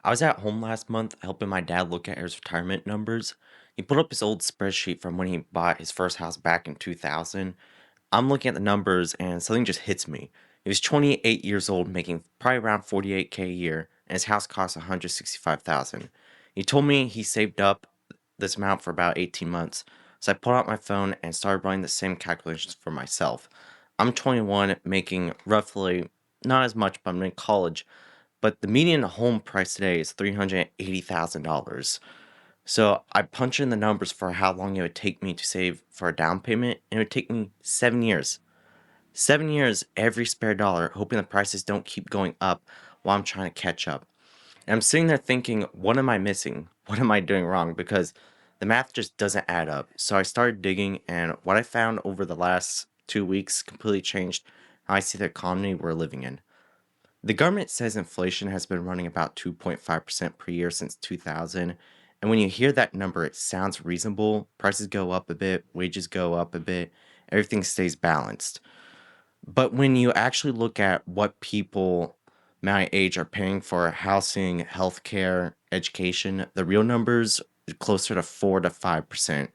I was at home last month helping my dad look at his retirement numbers. He pulled up his old spreadsheet from when he bought his first house back in 2000. I'm looking at the numbers and something just hits me. He was 28 years old, making probably around 48K a year, and his house cost 165,000. He told me he saved up this amount for about 18 months. So I pulled out my phone and started running the same calculations for myself. I'm 21, making roughly not as much, but I'm in college, but the median home price today is $380,000. So I punch in the numbers for how long it would take me to save for a down payment, and it would take me 7 years. 7 years every spare dollar, hoping the prices don't keep going up while I'm trying to catch up. And I'm sitting there thinking, what am I missing? What am I doing wrong? Because the math just doesn't add up. So I started digging, and what I found over the last 2 weeks completely changed how I see the economy we're living in. The government says inflation has been running about 2.5% per year since 2000. And when you hear that number, it sounds reasonable. Prices go up a bit, wages go up a bit, everything stays balanced. But when you actually look at what people my age are paying for housing, healthcare, education, the real numbers are closer to 4 to 5%.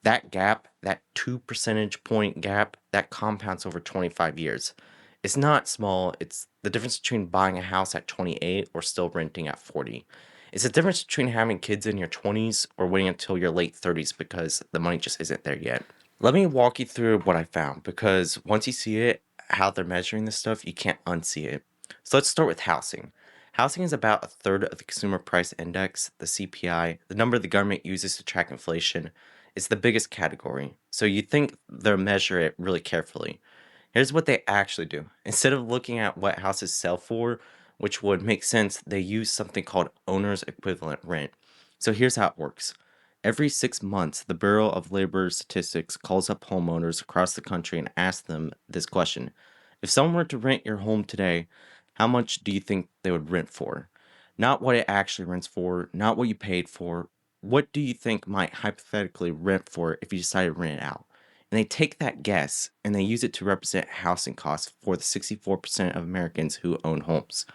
That gap, that 2 percentage point gap, that compounds over 25 years. It's not small. It's the difference between buying a house at 28 or still renting at 40. It's the difference between having kids in your 20s or waiting until your late 30s because the money just isn't there yet. Let me walk you through what I found because once you see it, how they're measuring this stuff, you can't unsee it. So let's start with housing. Housing is about a third of the Consumer Price Index, the CPI, the number the government uses to track inflation. It's the biggest category, so you think they'll measure it really carefully. Here's what they actually do. Instead of looking at what houses sell for, which would make sense, they use something called owner's equivalent rent. So here's how it works. Every 6 months, the Bureau of Labor Statistics calls up homeowners across the country and asks them this question. If someone were to rent your home today, how much do you think they would rent for? Not what it actually rents for, not what you paid for. What do you think might hypothetically rent for if you decided to rent it out? And they take that guess and they use it to represent housing costs for the 64% of Americans who own homes.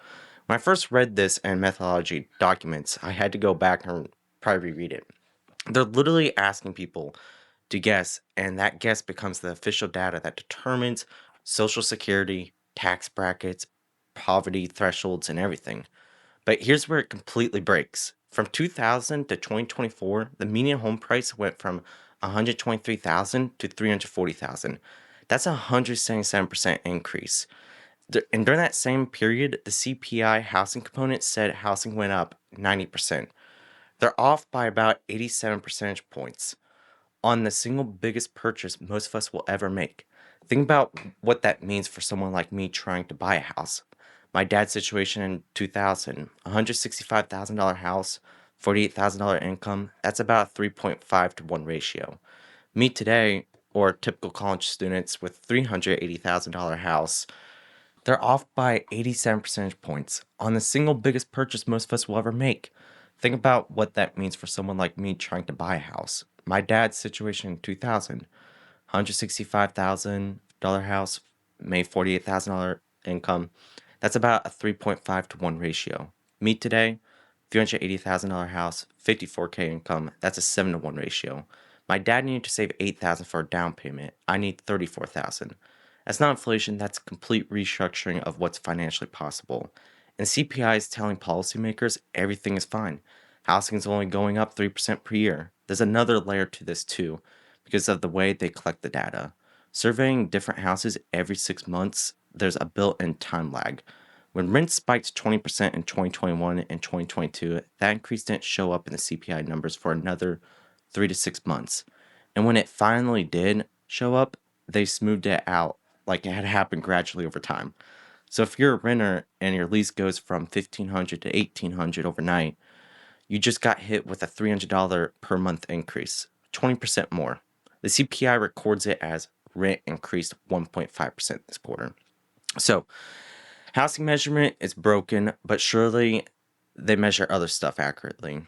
When I first read this and methodology documents, I had to go back and probably reread it. They're literally asking people to guess, and that guess becomes the official data that determines Social Security, tax brackets, poverty thresholds, and everything. But here's where it completely breaks. From 2000 to 2024, the median home price went from 123,000 to 340,000. That's a 177% increase. And during that same period, the CPI housing component said housing went up 90%. They're off by about 87 percentage points on the single biggest purchase most of us will ever make. Think about what that means for someone like me trying to buy a house. My dad's situation in 2000, $165,000 house, $48,000 income, that's about a 3.5 to 1 ratio. Me today, or typical college students with $380,000 house, they're off by 87 percentage points on the single biggest purchase most of us will ever make. Think about what that means for someone like me trying to buy a house. My dad's situation in 2000, $165,000 house, made $48,000 income. That's about a 3.5 to 1 ratio. Me today, $380,000 house, 54K income. That's a 7 to 1 ratio. My dad needed to save $8,000 for a down payment. I need $34,000. That's not inflation, that's complete restructuring of what's financially possible. And CPI is telling policymakers everything is fine. Housing is only going up 3% per year. There's another layer to this too, because of the way they collect the data. Surveying different houses every 6 months, there's a built in time lag. When rent spiked 20% in 2021 and 2022, that increase didn't show up in the CPI numbers for another 3 to 6 months. And when it finally did show up, they smoothed it out like it had happened gradually over time. So if you're a renter and your lease goes from $1,500 to $1,800 overnight, you just got hit with a $300 per month increase, 20% more. The CPI records it as rent increased 1.5% this quarter. So housing measurement is broken, but surely they measure other stuff accurately.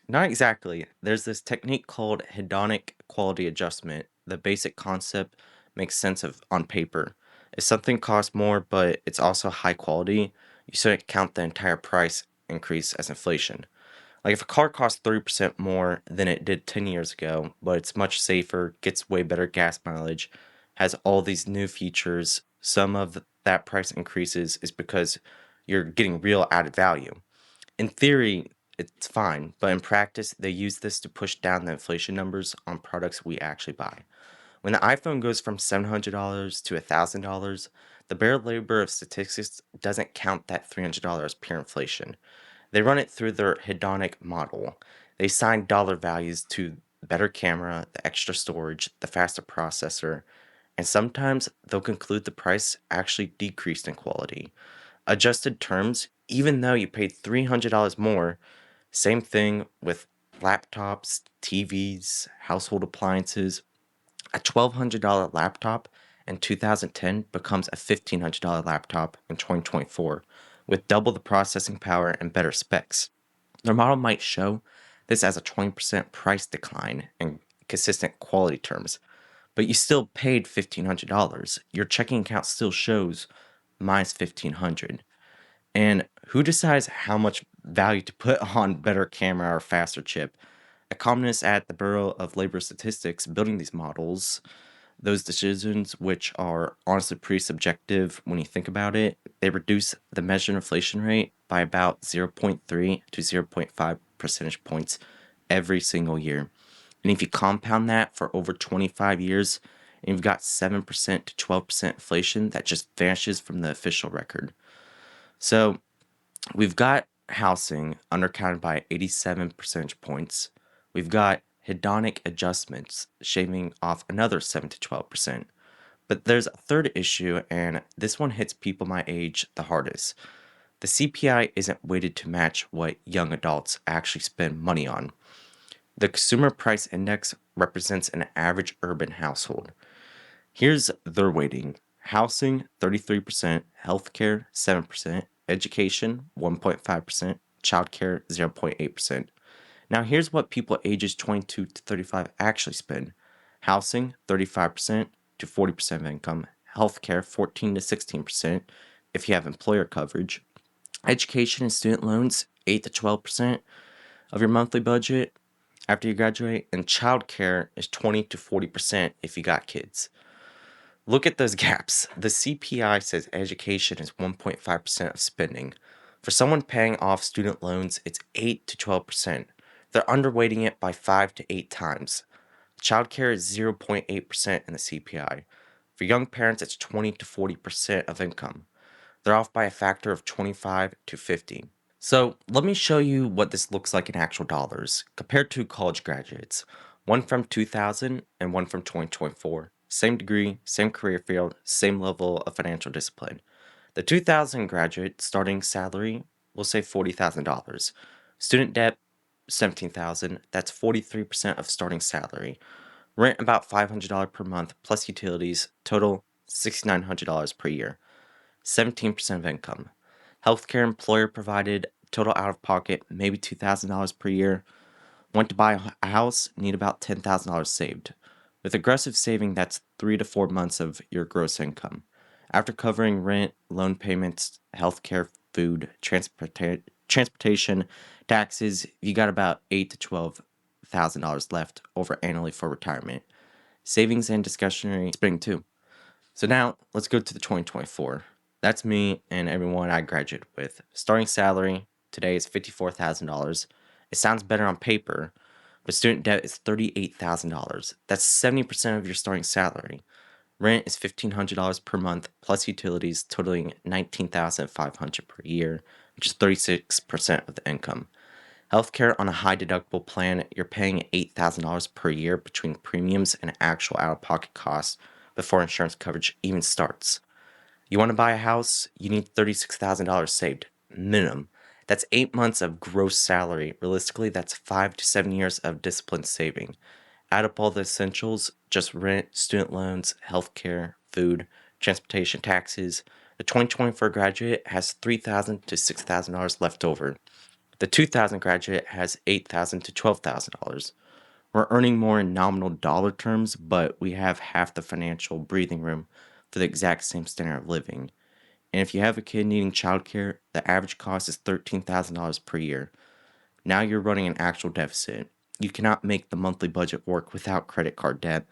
Not exactly. There's this technique called hedonic quality adjustment. The basic concept makes sense of on paper. If something costs more but it's also high quality, you shouldn't count the entire price increase as inflation. Like if a car costs 30% more than it did 10 years ago, but it's much safer, gets way better gas mileage, has all these new features, some of that price increases is because you're getting real added value. In theory, it's fine, but in practice, they use this to push down the inflation numbers on products we actually buy. When the iPhone goes from $700 to $1,000, the bare labor of statistics doesn't count that $300 pure inflation. They run it through their hedonic model. They assign dollar values to better camera, the extra storage, the faster processor, and sometimes they'll conclude the price actually decreased in quality. Adjusted terms, even though you paid $300 more, same thing with laptops, TVs, household appliances. A $1,200 laptop in 2010 becomes a $1,500 laptop in 2024 with double the processing power and better specs. Their model might show this as a 20% price decline in consistent quality terms, but you still paid $1,500. Your checking account still shows minus 1,500. And who decides how much value to put on better camera or faster chip? Economists at the Bureau of Labor Statistics building these models, those decisions, which are honestly pretty subjective when you think about it, they reduce the measured inflation rate by about zero point 0.3 to zero point 0.5 percentage points every single year. And if you compound that for over 25 years, and you've got 7% to 12% inflation that just vanishes from the official record. So we've got housing undercounted by 87 percentage points. We've got hedonic adjustments shaving off another 7 to 12%. But there's a third issue, and this one hits people my age the hardest. The CPI isn't weighted to match what young adults actually spend money on. The Consumer Price Index represents an average urban household. Here's their weighting: housing 33%, healthcare 7%, education 1.5%, childcare 0.8%. Now here's what people ages 22 to 35 actually spend: housing 35% to 40% of income, healthcare 14 to 16% if you have employer coverage, education and student loans 8 to 12% of your monthly budget after you graduate, and childcare is 20 to 40% if you got kids. Look at those gaps. The CPI says education is 1.5% of spending. For someone paying off student loans, it's 8 to 12%. They're underweighting it by 5 to 8 times. Childcare is 0.8% in the CPI. For young parents, it's 20 to 40% of income. They're off by a factor of 25 to 50. So let me show you what this looks like in actual dollars compared to college graduates. One from 2000 and one from 2024. Same degree, same career field, same level of financial discipline. The 2000 graduate starting salary, we'll say $40,000. Student debt, $17,000. That's 43% of starting salary. Rent about $500 per month plus utilities, total $6,900 per year. 17% of income. Healthcare employer provided, total out of pocket maybe $2,000 per year. Want to buy a house, need about $10,000 saved. With aggressive saving, that's 3 to 4 months of your gross income. After covering rent, loan payments, healthcare, food, transportation, taxes, you got about $8 to $12,000 left over annually for retirement. Savings and discretionary spending too. So now let's go to the 2024. That's me and everyone I graduated with. Starting salary today is $54,000. It sounds better on paper, but student debt is $38,000. That's 70% of your starting salary. Rent is $1,500 per month plus utilities, totaling $19,500 per year, which is 36% of the income. Healthcare on a high deductible plan, you're paying $8,000 per year between premiums and actual out-of-pocket costs before insurance coverage even starts. You want to buy a house, you need $36,000 saved, minimum. That's 8 months of gross salary. Realistically, that's 5 to 7 years of disciplined saving. Add up all the essentials, just rent, student loans, healthcare, food, transportation, taxes. The 2024 graduate has $3,000 to $6,000 left over. The 2000 graduate has $8,000 to $12,000. We're earning more in nominal dollar terms, but we have half the financial breathing room for the exact same standard of living. And if you have a kid needing childcare, the average cost is $13,000 per year. Now you're running an actual deficit. You cannot make the monthly budget work without credit card debt,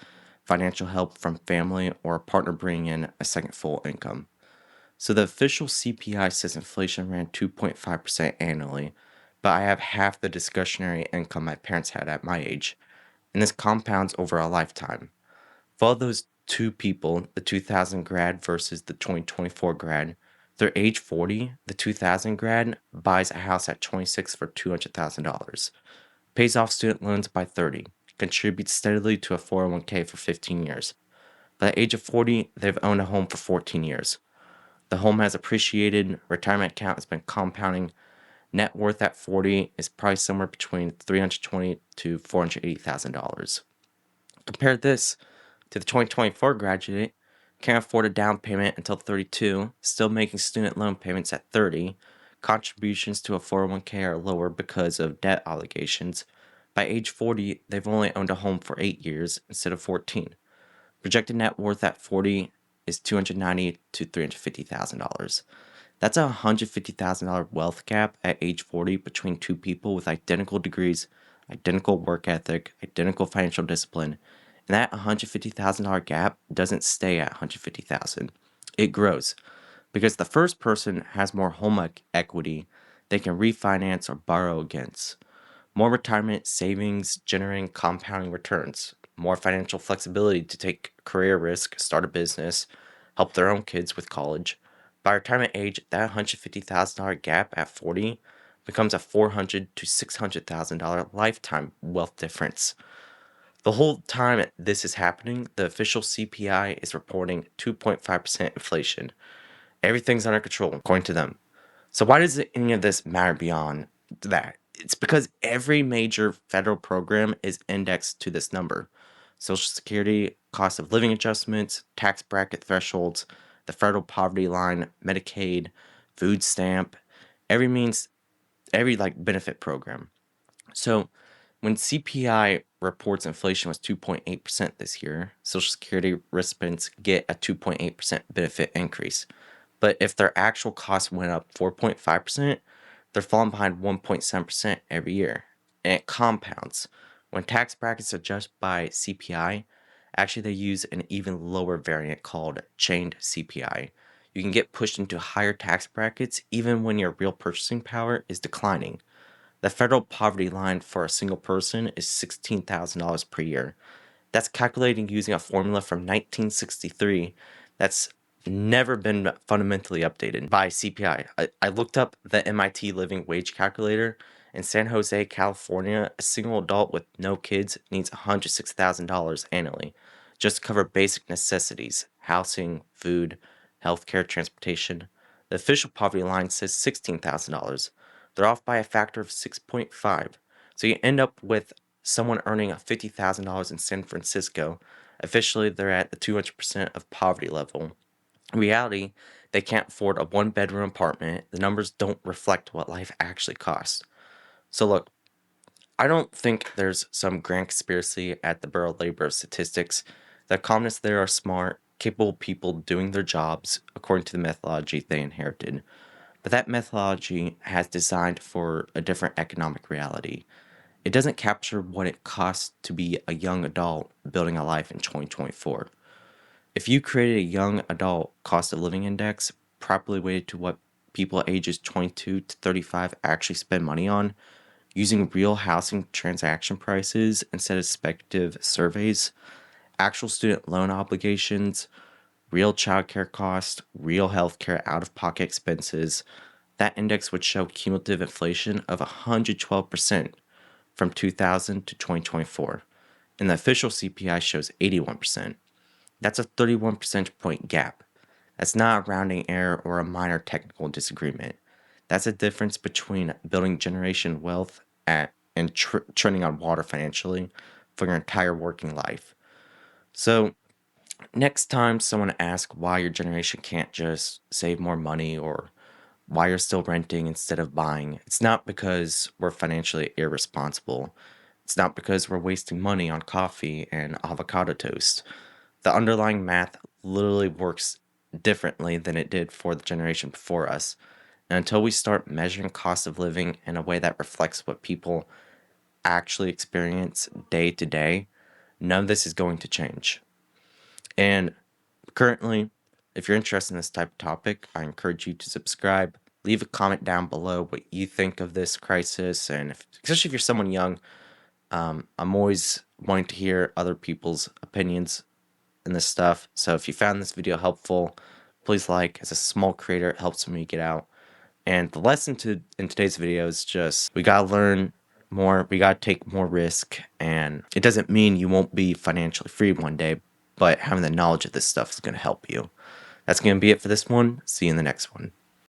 financial help from family, or a partner bringing in a second full income. So the official CPI says inflation ran 2.5% annually, but I have half the discretionary income my parents had at my age, and this compounds over a lifetime. For those two people, the 2000 grad versus the 2024 grad, they're age 40, the 2000 grad buys a house at 26 for $200,000, pays off student loans by 30, contributes steadily to a 401k for 15 years. By the age of 40, they've owned a home for 14 years. The home has appreciated, retirement account has been compounding, net worth at 40 is probably somewhere between $320,000 to $480,000. Compare this to the 2024 graduate, can't afford a down payment until 32, still making student loan payments at 30, contributions to a 401k are lower because of debt obligations. By age 40, they've only owned a home for 8 years instead of 14. Projected net worth at 40 is $290,000 to $350,000. That's a $150,000 wealth gap at age 40 between two people with identical degrees, identical work ethic, identical financial discipline. And that $150,000 gap doesn't stay at $150,000. It grows because the first person has more home equity they can refinance or borrow against. More retirement savings generating compounding returns, more financial flexibility to take career risk, start a business, help their own kids with college. By retirement age, that $150,000 gap at 40 becomes a $400,000 to $600,000 lifetime wealth difference. The whole time this is happening, the official CPI is reporting 2.5% inflation. Everything's under control, according to them. So why does any of this matter beyond that? It's because every major federal program is indexed to this number. Social Security, cost of living adjustments, tax bracket thresholds, the federal poverty line, Medicaid, food stamp, every benefit program. So when CPI reports inflation was 2.8% this year, Social Security recipients get a 2.8% benefit increase. But if their actual costs went up 4.5%, they're falling behind 1.7% every year. And it compounds. When tax brackets adjust by CPI, actually they use an even lower variant called chained CPI. You can get pushed into higher tax brackets even when your real purchasing power is declining. The federal poverty line for a single person is $16,000 per year. That's calculating using a formula from 1963 that's never been fundamentally updated by CPI. I looked up the MIT Living Wage Calculator. In San Jose, California, a single adult with no kids needs $106,000 annually just to cover basic necessities, housing, food, healthcare, transportation. The official poverty line says $16,000. They're off by a factor of 6.5. So you end up with someone earning $50,000 in San Francisco. Officially, they're at the 200% of poverty level. In reality, they can't afford a one-bedroom apartment. The numbers don't reflect what life actually costs. So look, I don't think there's some grand conspiracy at the Bureau of Labor Statistics. The economists there are smart, capable people doing their jobs according to the methodology they inherited. But that methodology has designed for a different economic reality. It doesn't capture what it costs to be a young adult building a life in 2024. If you created a young adult cost of living index properly weighted to what people ages 22 to 35 actually spend money on, using real housing transaction prices instead of speculative surveys, actual student loan obligations, real childcare costs, real healthcare out of pocket expenses, that index would show cumulative inflation of 112% from 2000 to 2024, and the official CPI shows 81%. That's a 31 percentage point gap. That's not a rounding error or a minor technical disagreement. That's a difference between building generation wealth and trending on water financially for your entire working life. So next time someone asks why your generation can't just save more money or why you're still renting instead of buying, it's not because we're financially irresponsible. It's not because we're wasting money on coffee and avocado toast. The underlying math literally works differently than it did for the generation before us. And until we start measuring cost of living in a way that reflects what people actually experience day to day, none of this is going to change. And currently, if you're interested in this type of topic, I encourage you to subscribe. Leave a comment down below what you think of this crisis, and especially if you're someone young, I'm always wanting to hear other people's opinions in this stuff. So if you found this video helpful, please like. As a small creator, it helps me get out. And the lesson in today's video is just we gotta learn more, we gotta take more risk, and it doesn't mean you won't be financially free one day, but having the knowledge of this stuff is gonna help you. That's gonna be it for this one. See you in the next one.